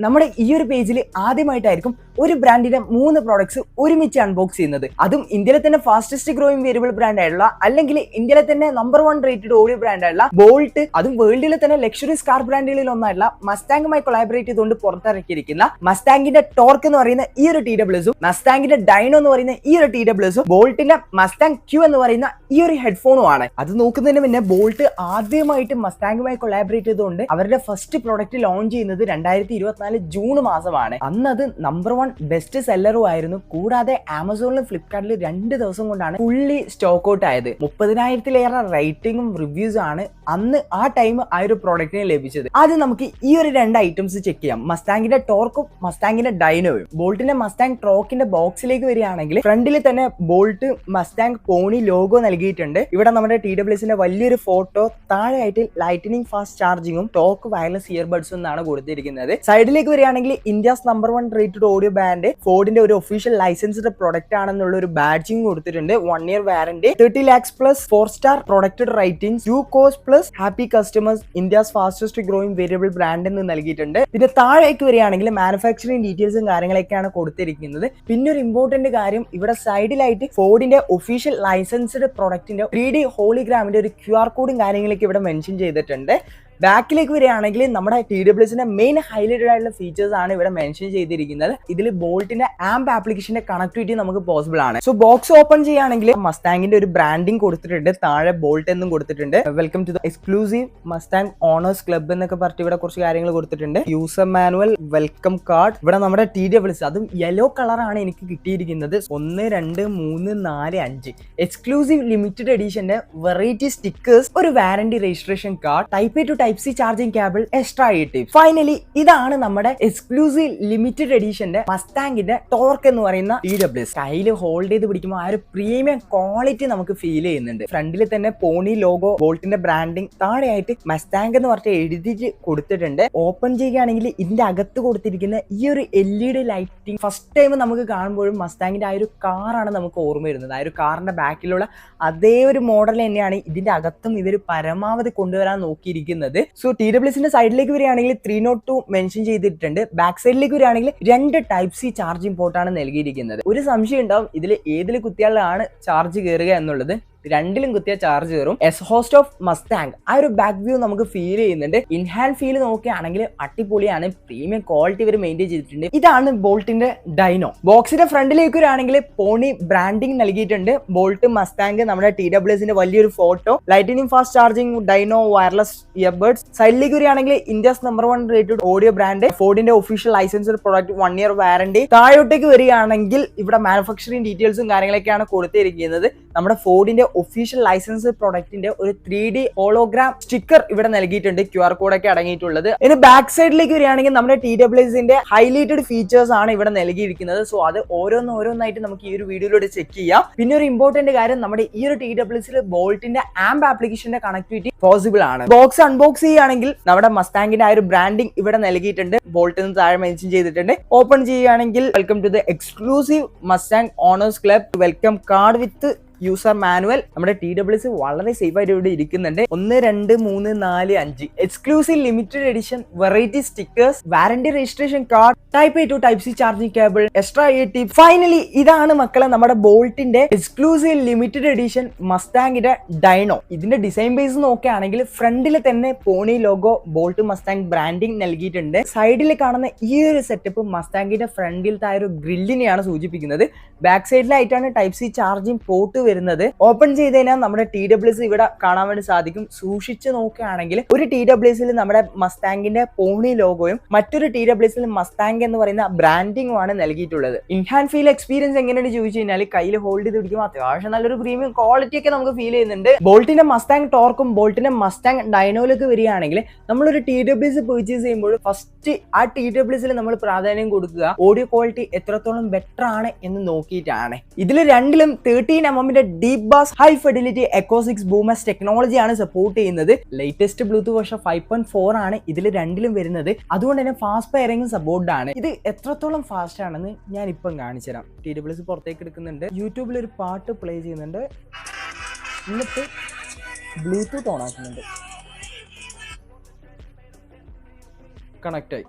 നമ്മുടെ ഈ ഒരു പേജിൽ ആദ്യമായിട്ടായിരിക്കും ഒരു ബ്രാൻഡിന്റെ 3 പ്രോഡക്ട്സ് ഒരുമിച്ച് അൺബോക്സ് ചെയ്യുന്നത്. അതും ഇന്ത്യയിലെ തന്നെ ഫാസ്റ്റസ്റ്റ് ഗ്രോയിങ് വേരിയബിൾ ബ്രാൻഡ് ആയിട്ടുള്ള അല്ലെങ്കിൽ ഇന്ത്യയിലെ തന്നെ നമ്പർ 1 റേറ്റഡ് ഓഡിയോ ബ്രാൻഡ് ആയിട്ടുള്ള ബോൾട്ട്, അതും വേൾഡിലെ തന്നെ ലക്ഷറീസ് കാർ ബ്രാൻഡുകളിൽ ഒന്നായിട്ടുള്ള മസ്റ്റാങ്ങുമായി കൊളാബറേറ്റ് ചെയ്തുകൊണ്ട് പുറത്തിറക്കിയിരിക്കുന്ന മസ്റ്റാങ്ങിന്റെ ടോർക്ക് എന്ന് പറയുന്ന ഈ ഒരു TWSഉം മസ്റ്റാങ്ങിന്റെ ഡൈനോ എന്ന് പറയുന്ന ഈ ഒരു TWSഉം ബോൾട്ടിന്റെ മസ്റ്റാങ് ക്യൂ എന്ന് പറയുന്ന ഈ ഒരു ഹെഡ്ഫോണും ആണ്. അത് നോക്കുന്നതിന് മുന്നേ ബോൾട്ട് ആദ്യമായിട്ട് മസ്റ്റാങ്ങുമായി കൊളാബറേറ്റ് ചെയ്തുകൊണ്ട് അവരുടെ ഫസ്റ്റ് പ്രോഡക്റ്റ് ലോഞ്ച് ചെയ്യുന്നത് 2024 ജൂൺ മാസമാണ്. അന്ന് അത് നമ്പർ 1 ബെസ്റ്റ് സെല്ലറും ആയിരുന്നു. കൂടാതെ ആമസോണിലും ഫ്ലിപ്കാർട്ടിലും 2 ദിവസം കൊണ്ടാണ് ഫുള്ളി സ്റ്റോക്ക് ഔട്ട് ആയത്. 30,000-ലേറെ റേറ്റിംഗും റിവ്യൂസും ആണ് അന്ന് ആ ടൈം ആ ഒരു പ്രോഡക്റ്റിന് ലഭിച്ചത്. ആദ്യം നമുക്ക് ഈ ഒരു 2 ഐറ്റംസ് ചെക്ക് ചെയ്യാം, മസ്റ്റാങ്ങിന്റെ ടോർക്കും മസ്റ്റാങ്ങിന്റെ ഡൈനോയും. ബോൾട്ടിന്റെ മസ്റ്റാങ് ട്രോക്കിന്റെ ബോക്സിലേക്ക് വരികയാണെങ്കിൽ ഫ്രണ്ടിൽ തന്നെ ബോൾട്ട് മസ്റ്റാങ് പോണി ലോഗോ നൽകിയിട്ടുണ്ട്. ഇവിടെ നമ്മുടെ TWSന്റെ വലിയൊരു ഫോട്ടോ, താഴെയായിട്ട് ലൈറ്റനിങ് ഫാസ്റ്റ് ചാർജിങ്ങും ടോക്ക് വയർലെസ് ഇയർബഡ്സും എന്നാണ് കൊടുത്തിരിക്കുന്നത്. സൈഡിലേക്ക് വരികയാണെങ്കിൽ India's number 1 rated audio brand ഫോർഡിന്റെ ഒരു ഒഫീഷ്യൽ ലൈസൻസ്ഡ് പ്രൊഡക്റ്റ് ആണെന്നുള്ള ഒരു ബാഡ്ജിങ് കൊടുത്തിട്ടുണ്ട്. 1 year warranty, 30 lakhs plus 4 star പ്രൊഡക്റ്റഡ് റേറ്റിംഗ്സ്, 2 കോസ്റ്റ് plus happy customers, India's fastest growing wearable brand എന്ന് നൽകിയിട്ടുണ്ട്. പിന്നെ താഴേക്ക് വരികയാണെങ്കിൽ മാനുഫാക്ചറിംഗ് ഡീറ്റെയിൽസും കാര്യങ്ങളൊക്കെയാണ് കൊടുത്തിരിക്കുന്നത്. പിന്നെ ഒരു ഇമ്പോർട്ടന്റ് കാര്യം, ഇവിടെ സൈഡിലായിട്ട് ഫോർഡിന്റെ ഒഫീഷ്യൽ ലൈസൻസ്ഡ് പ്രൊഡക്റ്റിന്റെ 3D ഹോളിഗ്രാമിന്റെ ഒരു QR കോഡും കാര്യങ്ങളൊക്കെ ഇവിടെ മെൻഷൻ ചെയ്തിട്ടുണ്ട്. ബാക്കിലേക്ക് വരികയാണെങ്കിൽ നമ്മുടെ TWSന്റെ മെയിൻ ഹൈലൈറ്റഡ് ആയിട്ടുള്ള ഫീച്ചേഴ്സ് ആണ് ഇവിടെ മെൻഷൻ ചെയ്തിരിക്കുന്നത്. ഇതിൽ ബോൾട്ടിന്റെ ആംപ് ആപ്ലിക്കേഷന്റെ കണക്ടിവിറ്റി നമുക്ക് പോസിബിൾ ആണ്. സോ ബോക്സ് ഓപ്പൺ ചെയ്യുകയാണെങ്കിൽ മസ്റ്റാങ്ങിന്റെ ഒരു ബ്രാൻഡിങ് കൊടുത്തിട്ടുണ്ട്, താഴെ ബോൾട്ട് എന്നും കൊടുത്തിട്ടുണ്ട്. Welcome to the exclusive Mustang owners club എന്നൊക്കെ പറഞ്ഞിട്ട് ഇവിടെ കുറച്ച് കാര്യങ്ങൾ കൊടുത്തിട്ടുണ്ട്. യൂസർ മാനുവൽ, വെൽക്കം കാർഡ്, ഇവിടെ നമ്മുടെ TWS അതും യെല്ലോ കളറാണ് എനിക്ക് കിട്ടിയിരിക്കുന്നത്. 1 2 3 4 5 എക്സ്ക്ലൂസീവ് ലിമിറ്റഡ് എഡിഷന്റെ വെറൈറ്റി സ്റ്റിക്കേഴ്സ്, ഒരു warranty registration card, type A to Type C charging cable, extra tips. Finally ഇതാണ് നമ്മുടെ എക്സ്ക്ലൂസീവ് ലിമിറ്റഡ് എഡിഷന്റെ മസ്റ്റാങ്ങിന്റെ ടോർക്ക് എന്ന് പറയുന്ന TWS. കയ്യിൽ ഹോൾഡ് ചെയ്ത് പിടിക്കുമ്പോൾ ആ ഒരു പ്രീമിയം ക്വാളിറ്റി നമുക്ക് ഫീൽ ചെയ്യുന്നുണ്ട്. ഫ്രണ്ടിൽ തന്നെ പോണി ലോഗോ, ബോൾട്ടിന്റെ ബ്രാൻഡിങ്, താഴെയായിട്ട് മസ്റ്റാങ് എന്ന് പറഞ്ഞിട്ട് എഴുതിയിട്ട് കൊടുത്തിട്ടുണ്ട്. ഓപ്പൺ ചെയ്യുകയാണെങ്കിൽ ഇതിന്റെ അകത്ത് കൊടുത്തിരിക്കുന്ന ഈ ഒരു LED ലൈറ്റിംഗ് ഫസ്റ്റ് ടൈം നമുക്ക് കാണുമ്പോഴും മസ്റ്റാങ്ങിന്റെ ആ ഒരു കാറാണ് നമുക്ക് ഓർമ്മ വരുന്നത്. ആ ഒരു കാറിന്റെ ബാക്കിലുള്ള അതേ ഒരു മോഡൽ തന്നെയാണ് ഇതിന്റെ അകത്തും ഇവർ പരമാവധി കൊണ്ടുവരാൻ നോക്കിയിരിക്കുന്നത്. സോ TWSന്റെ സൈഡിലേക്ക് വരികയാണെങ്കിൽ 302 മെൻഷൻ ചെയ്തിട്ടുണ്ട്. ബാക്ക് സൈഡിലേക്ക് വരികയാണെങ്കിൽ 2 Type C ചാർജിംഗ് പോർട്ടാണ് നൽകിയിരിക്കുന്നത്. ഒരു സംശയം ഉണ്ടാവും, ഇതിൽ ഏതിൽ കുത്തിയാലാണ് ചാർജ് കയറുക എന്നുള്ളത്. രണ്ടിലും കുത്തിയ ചാർജ് കയറും. എസ് ഹോസ്റ്റ് ഓഫ് മസ്റ്റാങ് ആ ഒരു ബാക്ക് വ്യൂ നമുക്ക് ഫീൽ ചെയ്യുന്നുണ്ട്. ഇൻഹാൻഡ് ഫീൽ നോക്കുകയാണെങ്കിൽ അടിപൊളിയാണ്, പ്രീമിയം ക്വാളിറ്റി ഇവർ മെയിൻറ്റെയിൻ ചെയ്തിട്ടുണ്ട്. ഇതാണ് ബോൾട്ടിന്റെ ഡൈനോ. ബോക്സിന്റെ ഫ്രണ്ടിലേക്ക് വരികയാണെങ്കിൽ പോണി ബ്രാൻഡിങ് നൽകിയിട്ടുണ്ട്. ബോൾട്ട് മസ്റ്റാങ്, നമ്മുടെ TWSന്റെ വലിയൊരു photo, lightning fast charging, Dyno wireless earbuds. സൈഡിലേക്ക് വരികയാണെങ്കിൽ India's number 1 rated audio brand, ഫോർഡിന്റെ official licensed product, 1 year warranty. താഴോട്ടേക്ക് വരികയാണെങ്കിൽ ഇവിടെ മാനുഫാക്ചറിംഗ് ഡീറ്റെയിൽസും കാര്യങ്ങളൊക്കെയാണ് കൊടുത്തിരിക്കുന്നത്. നമ്മുടെ ഫോർഡിന്റെ ഒഫീഷ്യൽ ലൈസൻസ് പ്രൊഡക്റ്റിന്റെ ഒരു 3D ഹോളോഗ്രാം സ്റ്റിക്കർ ഇവിടെ നൽകിയിട്ടുണ്ട്, QR കോഡൊക്കെ അടങ്ങിയിട്ടുള്ളത്. ഇനി ബാക്ക് സൈഡിലേക്ക് വരികയാണെങ്കിൽ നമ്മുടെ TWSന്റെ ഹൈലൈറ്റഡ് ഫീച്ചേഴ്സ് ആണ് ഇവിടെ നൽകിയിരിക്കുന്നത്. സോ അത് ഓരോന്നായിട്ട് നമുക്ക് ഈ ഒരു വീഡിയോയിലൂടെ ചെക്ക് ചെയ്യാം. പിന്നെ ഒരു ഇമ്പോർട്ടന്റ് കാര്യം, നമ്മുടെ ഈ ഒരു TWSൽ ബോൾട്ടിന്റെ ആംപ് ആപ്ലിക്കേഷന്റെ കണക്ടിവിറ്റി പോസിബിൾ ആണ്. ബോക്സ് അൺബോക്സ് ചെയ്യുകയാണെങ്കിൽ നമ്മുടെ മസ്റ്റാങ്ങിന്റെ ആ ഒരു ബ്രാൻഡിങ് ഇവിടെ നൽകിയിട്ടുണ്ട്, ബോൾട്ടിന് താഴെ മെൻഷൻ ചെയ്തിട്ടുണ്ട്. ഓപ്പൺ ചെയ്യുകയാണെങ്കിൽ welcome to the exclusive Mustang owners club, welcome card with user manual. നമ്മുടെ TWS വളരെ സേഫ് ആയിട്ട് ഇവിടെ ഇരിക്കുന്നുണ്ട്. 1 2 3 4 5 exclusive limited edition variety stickers, warranty registration card, type A to Type C charging cable, extra tips. Finally ഇതാണ് മക്കളെ നമ്മുടെ ബോൾട്ടിന്റെ exclusive limited edition മസ്റ്റാങ്ങിന്റെ ഡൈനോ. ഇതിന്റെ ഡിസൈൻ ബേസ് നോക്കുകയാണെങ്കിൽ ഫ്രണ്ടിൽ തന്നെ pony logo, Bolt Mustang branding നൽകിയിട്ടുണ്ട്. സൈഡിൽ കാണുന്ന ഈ ഒരു സെറ്റപ്പ് മസ്റ്റാങ്ങിന്റെ ഫ്രണ്ടിലത്തെ ആ ഒരു ഗ്രില്ലിനെയാണ് സൂചിപ്പിക്കുന്നത്. ബാക്ക് സൈഡിലായിട്ടാണ് Type C ചാർജിംഗ് പോർട്ട് വരുന്നത്. ഓപ്പൺ ചെയ്ത് കഴിഞ്ഞാൽ നമ്മുടെ TWS ഇവിടെ കാണാൻ വേണ്ടി സാധിക്കും. സൂക്ഷിച്ച് നോക്കുകയാണെങ്കിൽ ഒരു TWSൽ നമ്മുടെ മസ്റ്റാങ്ങിന്റെ പോണി ലോഗോയും മറ്റൊരു TWSൽ മസ്റ്റാങ് എന്ന് പറയുന്ന ബ്രാൻഡിംഗും ആണ് നൽകിയിട്ടുള്ളത്. ഇൻഹാൻഡ് ഫീൽ എക്സ്പീരിയൻസ് എങ്ങനെയാണ് ചോദിച്ചു കഴിഞ്ഞാൽ കയ്യിൽ ഹോൾഡ് ചെയ്ത് പിടിക്കുമ്പോൾ അത്യാവശ്യം നല്ലൊരു പ്രീമിയം ക്വാളിറ്റി ഒക്കെ നമുക്ക് ഫീൽ ചെയ്യുന്നുണ്ട്. ബോൾട്ടിന്റെ മസ്റ്റാങ് ടോർക്കും ബോൾട്ടിന്റെ മസ്റ്റാങ് ഡൈനോയിലേക്ക് വരികയാണെങ്കിൽ നമ്മളൊഒരു TWS പർച്ചേസ് ചെയ്യുമ്പോൾ ഫസ്റ്റ് ആ TWSൽ നമ്മൾ പ്രാധാന്യം കൊടുക്കുക ഓഡിയോ ക്വാളിറ്റി എത്രത്തോളം ബെറ്റർ ആണ് എന്ന് നോക്കിയിട്ടാണ്. ഇതിൽ രണ്ടിലും 13mm deep bass high fidelity acoustics BoomX ടെക്നോളജിയാണ് സപ്പോർട്ട് ചെയ്യുന്നത്. ലേറ്റസ്റ്റ് ബ്ലൂടൂത്ത് വേർഷൻ 5.4 ആണ് ഇതിൽ രണ്ടിലും വരുന്നത്. അതുകൊണ്ട് തന്നെ ഫാസ്റ്റ് പെയറിംഗും സപ്പോർട്ട് ആണ്. ഇത് എത്രത്തോളം ഫാസ്റ്റ് ആണെന്ന് ഞാൻ ഇപ്പം കാണിച്ചു തരാം. TWS പുറത്തേക്ക് എടുക്കുന്നുണ്ട്, യൂട്യൂബിൽ ഒരു പാട്ട് പ്ലേ ചെയ്യുന്നുണ്ട്, എന്നിട്ട് ബ്ലൂടൂത്ത് ഓൺ ആക്കുന്നുണ്ട്. കണക്റ്റ് ആയി.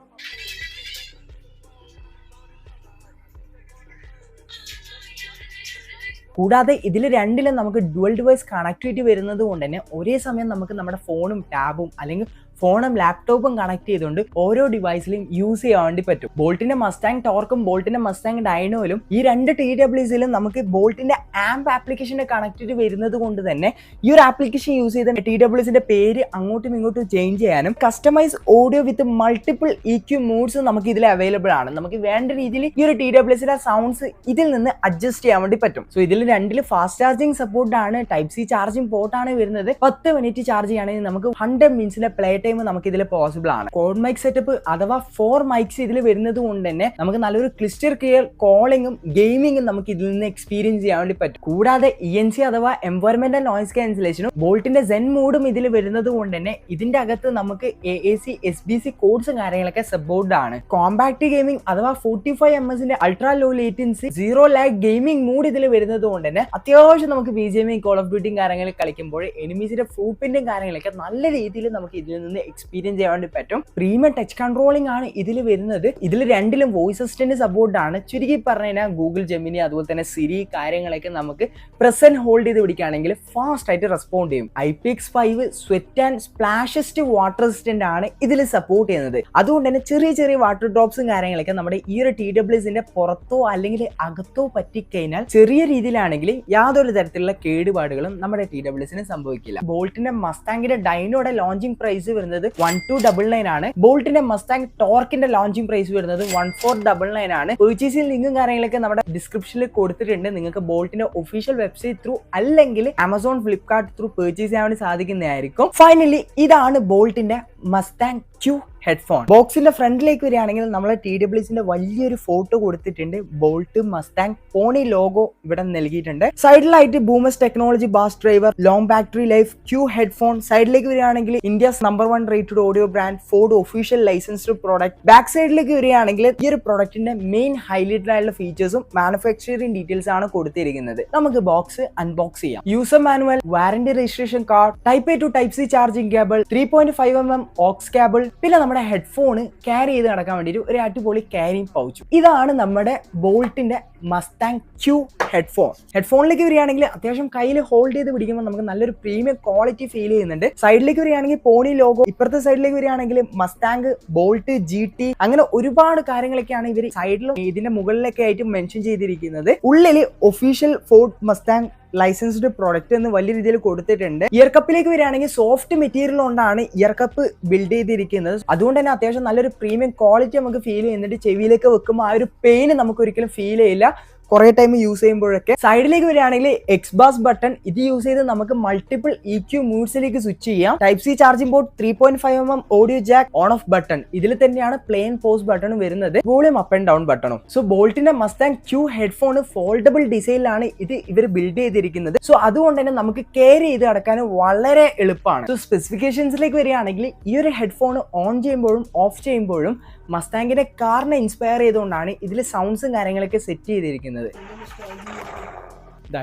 കൂടാതെ ഇതിൽ രണ്ടിലും നമുക്ക് ഡുവൽ ഡിവൈസ് കണക്ടിവിറ്റി വരുന്നത് കൊണ്ട് തന്നെ ഒരേ സമയം നമുക്ക് നമ്മുടെ ഫോണും ടാബും അല്ലെങ്കിൽ ഫോണും ലാപ്ടോപ്പും കണക്ട് ചെയ്തുകൊണ്ട് ഓരോ ഡിവൈസിലും യൂസ് ചെയ്യാൻ വേണ്ടി പറ്റും. ബോൾട്ടിന്റെ മസ്റ്റാങ് ടോർക്കും ബോൾട്ടിന്റെ മസ്റ്റാങ് ഡൈനോയിലും ഈ രണ്ട് TWSയിലും നമുക്ക് ബോൾട്ടിന്റെ ആംപ് ആപ്ലിക്കേഷന്റെ കണക്ടിവിറ്റി വരുന്നത് കൊണ്ട് തന്നെ ഈ ഒരു ആപ്ലിക്കേഷൻ യൂസ് ചെയ്ത TWSന്റെ പേര് അങ്ങോട്ടും ഇങ്ങോട്ടും ചേഞ്ച് ചെയ്യാനും customise audio with multiple EQ modes നമുക്ക് ഇതിൽ അവൈലബിൾ ആണ്. നമുക്ക് വേണ്ട രീതിയിൽ ഈ ഒരു TWSയുടെ സൗണ്ട്സ് ഇതിൽ നിന്ന് അഡ്ജസ്റ്റ് ചെയ്യാൻ വേണ്ടി പറ്റും. സോ ഇതിൽ രണ്ടിൽ ഫാസ്റ്റ് ചാർജിങ് സപ്പോർട്ട് ആണ്, ടൈപ്പ് സി ചാർജിങ് പോർട്ടാണ് വരുന്നത്. 10 മിനിറ്റ് ചാർജ് ചെയ്യുകയാണെങ്കിൽ നമുക്ക് 100 മിനിറ്റ്സിലെ പ്ലേ ടൈം നമുക്ക് ഇതിൽ പോസിബിൾ ആണ്. കോഡ് മൈക്ക് സെറ്റപ്പ് അഥവാ 4 മൈക്സ് ഇതിൽ വരുന്നത് കൊണ്ട് തന്നെ നമുക്ക് നല്ലൊരു ക്ലിസ്റ്റർ ക്ലിയർ കോളിംഗും ഗെയിമിങ്ങും നമുക്ക് ഇതിൽ നിന്ന് എക്സ്പീരിയൻസ് ചെയ്യാൻ വേണ്ടി പറ്റും. കൂടാതെ ENC അഥവാ എൻവയോൺമെന്റൽ നോയിസ് ക്യാൻസലേഷനും ബോൾട്ടിന്റെ സെൻ മോഡും ഇതിൽ വരുന്നത് കൊണ്ട് തന്നെ ഇതിന്റെ അകത്ത് നമുക്ക് AAC SBC കോഡ്സും കാര്യങ്ങളൊക്കെ സപ്പോർട്ട് ആണ്. കോമ്പാക്ട് ഗെയിമിംഗ് അഥവാ 45 ultra low latency 0 lag gaming mode ഇതിൽ വരുന്നത് കൊണ്ട് തന്നെ അത്യാവശ്യം നമുക്ക് BGMI കോൾ ഓഫ് ഡ്യൂട്ടിയും കാര്യങ്ങൾ കളിക്കുമ്പോൾ എനിമീസിന്റെ ഫൂപ്പിന്റെയും കാര്യങ്ങളൊക്കെ നല്ല രീതിയിൽ നമുക്ക് ഇതിൽ നിന്ന് എക്സ്പീരിയൻസ് ചെയ്യാൻ വേണ്ടി പറ്റും. പ്രീമിയം ടച്ച് കൺട്രോളിംഗ് ആണ് ഇതിൽ വരുന്നത്. ഇതിൽ രണ്ടിലും വോയിസ് അസിസ്റ്റന്റ് സപ്പോർട്ട് ആണ്. ചുരുക്കി പറഞ്ഞു കഴിഞ്ഞാൽ ഗൂഗിൾ ജെമിനി അതുപോലെ തന്നെ സിരി കാര്യങ്ങളൊക്കെ നമുക്ക് പ്രസന്റ് ഹോൾഡ് ചെയ്ത് പിടിക്കുകയാണെങ്കിൽ ഫാസ്റ്റ് ആയിട്ട് റെസ്പോണ്ട് ചെയ്യും. IPX5 sweat and splashes water resistant ആണ് ഇതിൽ സപ്പോർട്ട് ചെയ്യുന്നത്. അതുകൊണ്ട് തന്നെ ചെറിയ ചെറിയ വാട്ടർ ഡ്രോപ്സും കാര്യങ്ങളൊക്കെ നമ്മുടെ ഈ ഒരു TWSന്റെ പുറത്തോ അല്ലെങ്കിൽ അകത്തോ പറ്റിക്കഴിഞ്ഞാൽ ചെറിയ രീതിയിലാണെങ്കിൽ യാതൊരു തരത്തിലുള്ള കേടുപാടുകളും നമ്മുടെ TWSന് സംഭവിക്കില്ല. ബോൾട്ടിന്റെ മസ്താങ്ങിന്റെ ഡൈനോയുടെ ലോഞ്ചിങ് പ്രൈസ് വരുന്നത് 1299 ആണ്. ബോൾട്ടിന്റെ മസ്താങ് ടോർക്കിന്റെ ലോഞ്ചിങ് പ്രൈസ് വരുന്നത് 1499 ആണ്. പർച്ചേസിംഗ് ലിങ്കും കാര്യങ്ങളൊക്കെ നമ്മുടെ ഡിസ്ക്രിപ്ഷനിൽ കൊടുത്തിട്ടുണ്ട്. നിങ്ങൾക്ക് ബോൾട്ടിന്റെ ഒഫീഷ്യൽ വെബ്സൈറ്റ് ത്രൂ അല്ലെങ്കിൽ ആമസോൺ ഫ്ലിപ്കാർട്ട് ത്രൂ പർച്ചേസ് ചെയ്യാൻ വേണ്ടി സാധിക്കുന്നതായിരിക്കും. ഫൈനലി ഇതാണ് ബോൾട്ടിന്റെ മസ്താങ് Q ഹെഡ്ഫോൺ. ബോക്സിന്റെ ഫ്രണ്ടിലേക്ക് വരികയാണെങ്കിൽ നമ്മളെ TWSന്റെ വലിയൊരു ഫോട്ടോ കൊടുത്തിട്ടുണ്ട്. ബോൾട്ട് മസ്താങ് പോണി ലോഗോ ഇവിടെ നൽകിയിട്ടുണ്ട്. സൈഡിലായിട്ട് BoomX technology bass driver long battery life Q headphone. സൈഡിലേക്ക് വരികയാണെങ്കിൽ India's number 1 rated audio brand Ford official licensed product. Back സൈഡിലേക്ക് വരികയാണെങ്കിൽ ഈ ഒരു പ്രൊഡക്റ്റിന്റെ മെയിൻ ഹൈലൈറ്റഡ് ആയിട്ടുള്ള ഫീച്ചേഴ്സും മാനുഫാക്ചറിംഗ് ഡീറ്റെയിൽസ് ആണ് കൊടുത്തിരിക്കുന്നത്. നമുക്ക് ബോക്സ് അൺബോക്സ് ചെയ്യാം. User manual, warranty registration card, type A to type C charging cable, 3.5mm aux cable, പിന്നെ നമ്മുടെ ഹെഡ്ഫോണ് ക്യാരി ചെയ്ത് നടക്കാൻ വേണ്ടിയിട്ട് ഒരു അടിപൊളി ക്യാരിങ് പൗച്ചും. ഇതാണ് നമ്മുടെ ബോൾട്ടിന്റെ മസ്താങ് Q ഹെഡ്ഫോൺ. ഹെഡ്ഫോണിലേക്ക് വരികയാണെങ്കിൽ അത്യാവശ്യം കയ്യിൽ ഹോൾഡ് ചെയ്ത് പിടിക്കുമ്പോൾ നമുക്ക് നല്ലൊരു പ്രീമിയം ക്വാളിറ്റി ഫീൽ ചെയ്യുന്നുണ്ട്. സൈഡിലേക്ക് വരികയാണെങ്കിൽ പോണി ലോഗോ, ഇപ്പുറത്തെ സൈഡിലേക്ക് വരികയാണെങ്കിൽ മസ്താങ്, ബോൾട്ട്, GT അങ്ങനെ ഒരുപാട് കാര്യങ്ങളൊക്കെയാണ് ഇവർ സൈഡിലും ഇതിന്റെ മുകളിലൊക്കെ ആയിട്ട് മെൻഷൻ ചെയ്തിരിക്കുന്നത്. ഉള്ളിൽ official Ford Mustang licensed product എന്ന് വലിയ രീതിയിൽ കൊടുത്തിട്ടുണ്ട്. ഇയർ കപ്പിലേക്ക് വരികയാണെങ്കിൽ സോഫ്റ്റ് മെറ്റീരിയൽ കൊണ്ടാണ് ഇയർ കപ്പ് ബിൽഡ് ചെയ്തിരിക്കുന്നത്. അതുകൊണ്ട് തന്നെ അത്യാവശ്യം നല്ലൊരു പ്രീമിയം ക്വാളിറ്റി നമുക്ക് ഫീൽ ചെയ്യുന്നുണ്ട്. ചെവിയിലേക്ക് വെക്കുമ്പോൾ ആ ഒരു പെയിൻ നമുക്ക് ഒരിക്കലും ഫീൽ ചെയ്യില്ല കുറെ ടൈം യൂസ് ചെയ്യുമ്പോഴൊക്കെ. സൈഡിലേക്ക് വരികയാണെങ്കിൽ എക്സ്ബാസ് ബട്ടൺ, ഇത് യൂസ് ചെയ്ത് നമുക്ക് മൾട്ടിപ്പിൾ EQ മൂഡ്സിലേക്ക് സ്വിച്ച് ചെയ്യാം. Type C charging port, 3.5mm audio jack, on off button. ഇതിൽ തന്നെയാണ് പ്ലെയിൻ പോസ് ബട്ടണും വരുന്നത്, വോളിയം അപ്പ് ആൻഡ് ഡൗൺ ബട്ടണും. സോ ബോൾട്ടിന്റെ മസ്താങ് Q ഹെഡ്ഫോൺ ഫോൾഡബിൾ ഡിസൈനിലാണ് ഇത് ഇവർ ബിൽഡ് ചെയ്തിരിക്കുന്നത്. സോ അതുകൊണ്ട് തന്നെ നമുക്ക് കെയർ ചെയ്ത് നടക്കാൻ വളരെ എളുപ്പമാണ്. സോ സ്പെസിഫിക്കേഷൻസിലേക്ക് വരികയാണെങ്കിൽ ഈ ഒരു ഹെഡ്ഫോൺ ഓൺ ചെയ്യുമ്പോഴും ഓഫ് ചെയ്യുമ്പോഴും മസ്താങ്ങിന്റെ കാറിനെ ഇൻസ്പയർ ചെയ്തുകൊണ്ടാണ് ഇതിൽ സൗണ്ട്സും കാര്യങ്ങളൊക്കെ സെറ്റ് ചെയ്തിരിക്കുന്നത്.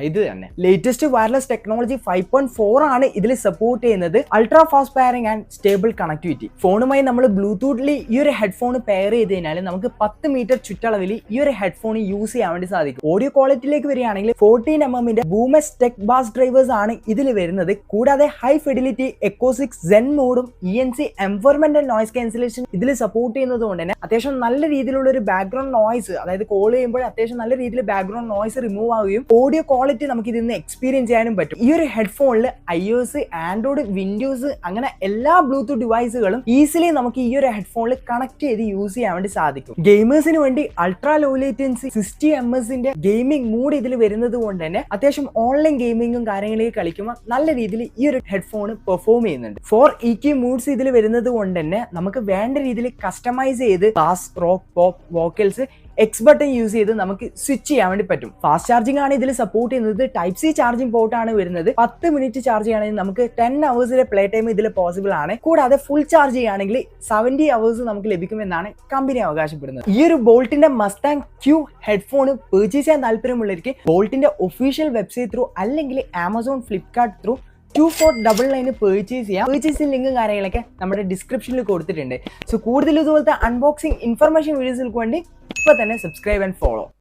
ഇത് തന്നെ ലേറ്റസ്റ്റ് വയർലെസ് ടെക്നോളജി 5.4 ആണ് ഇതിൽ സപ്പോർട്ട് ചെയ്യുന്നത്. Ultra fast pairing and stable connectivity. ഫോണുമായി നമ്മൾ ബ്ലൂടൂത്തിൽ ഈ ഒരു ഹെഡ്ഫോൺ പെയർ ചെയ്ത് കഴിഞ്ഞാൽ നമുക്ക് 10 മീറ്റർ ചുറ്റളവിൽ ഈ ഒരു ഹെഡ്ഫോൺ യൂസ് ചെയ്യാൻ വേണ്ടി സാധിക്കും. ഓഡിയോ ക്വാളിറ്റിയിലേക്ക് വരികയാണെങ്കിൽ 14mm ബൂമസ് ടെക് ബാസ് ഡ്രൈവേഴ്സ് ആണ് ഇതിൽ വരുന്നത്. കൂടാതെ ഹൈ ഫിഡിലിറ്റി എക്കോസിക് സെൻ മോഡും ENC എൻവയോൺമെന്റൽ നോയിസ് ക്യാൻസലേഷൻ ഇതിൽ സപ്പോർട്ട് ചെയ്യുന്നത് കൊണ്ട് തന്നെ അത്യാവശ്യം നല്ല രീതിയിലുള്ള ഒരു ബാക്ക്ഗ്രൗണ്ട് നോയ്സ്, അതായത് കോൾ ചെയ്യുമ്പോൾ അത്യാവശ്യം നല്ല രീതിയിൽ ബാക്ക്ഗ്രൗണ്ട് നോയ്സ് റിമൂവ് ആവുകയും ഓഡിയോ ക്വാളിറ്റി നമുക്ക് ഇതിൽ നിന്ന് എക്സ്പീരിയൻസ് ചെയ്യാനും പറ്റും. ഈ ഒരു ഹെഡ്ഫോണിൽ iOS, ആൻഡ്രോയിഡ്, വിൻഡോസ് അങ്ങനെ എല്ലാ ബ്ലൂടൂത്ത് ഡിവൈസുകളും ഈസിലി നമുക്ക് ഈ ഒരു ഹെഡ്ഫോണിൽ കണക്ട് ചെയ്ത് യൂസ് ചെയ്യാൻ വേണ്ടി സാധിക്കും. ഗെയിമേഴ്സിന് വേണ്ടി അൾട്രാ ലോ ലേറ്റൻസി 60Hzന്റെ ഗെയിമിംഗ് മൂഡ് ഇതിൽ വരുന്നത് കൊണ്ട് തന്നെ അത്യാവശ്യം ഓൺലൈൻ ഗെയിമിങ്ങും കാര്യങ്ങളിലേക്ക് കളിക്കുമ്പോൾ നല്ല രീതിയിൽ ഈ ഒരു ഹെഡ്ഫോൺ പെർഫോം ചെയ്യുന്നുണ്ട്. 4 EQ മൂഡ്സ് ഇതിൽ വരുന്നത് കൊണ്ട് തന്നെ നമുക്ക് വേണ്ട രീതിയിൽ കസ്റ്റമൈസ് ചെയ്ത് bass, rock, pop, vocals X button use ചെയ്ത് നമുക്ക് സ്വിച്ച് ചെയ്യാൻ വേണ്ടി പറ്റും. ഫാസ്റ്റ് ചാർജിംഗ് ആണ് ഇതിൽ സപ്പോർട്ട് ചെയ്യുന്നത്. ടൈപ്പ് C ചാർജിംഗ് പോർട്ട് ആണ് വരുന്നത്. 10 മിനിറ്റ് ചാർജ് ചെയ്യുകയാണെങ്കിൽ നമുക്ക് 10 hours പ്ലേ ടൈം ഇതിൽ പോസിബിൾ ആണ്. കൂടാതെ ഫുൾ ചാർജ് ചെയ്യുകയാണെങ്കിൽ 70 hours നമുക്ക് ലഭിക്കുമെന്നാണ് കമ്പനി അവകാശപ്പെടുന്നത്. ഈ ഒരു ബോൾട്ടിന്റെ മസ്താങ് Q ഹെഡ്ഫോൺ പർച്ചേസ് ചെയ്യാൻ താല്പര്യമുള്ളവർക്ക് ബോൾട്ടിന്റെ ഒഫീഷ്യൽ വെബ്സൈറ്റ് ത്രൂ അല്ലെങ്കിൽ ആമസോൺ ഫ്ലിപ്കാർട്ട് ത്രൂ 2499 പർച്ചേസ് ചെയ്യാം. പർച്ചേസിംഗ് ലിങ്കും കാര്യങ്ങളൊക്കെ നമ്മുടെ ഡിസ്ക്രിപ്ഷനിൽ കൊടുത്തിട്ടുണ്ട്. സോ കൂടുതൽ ഇതുപോലത്തെ അൺബോക്സിംഗ് ഇൻഫർമേഷൻ വീഡിയോസിലേക്ക് വേണ്ടി ഇപ്പൊ തന്നെ സബ്സ്ക്രൈബ് ആൻഡ് ഫോളോ.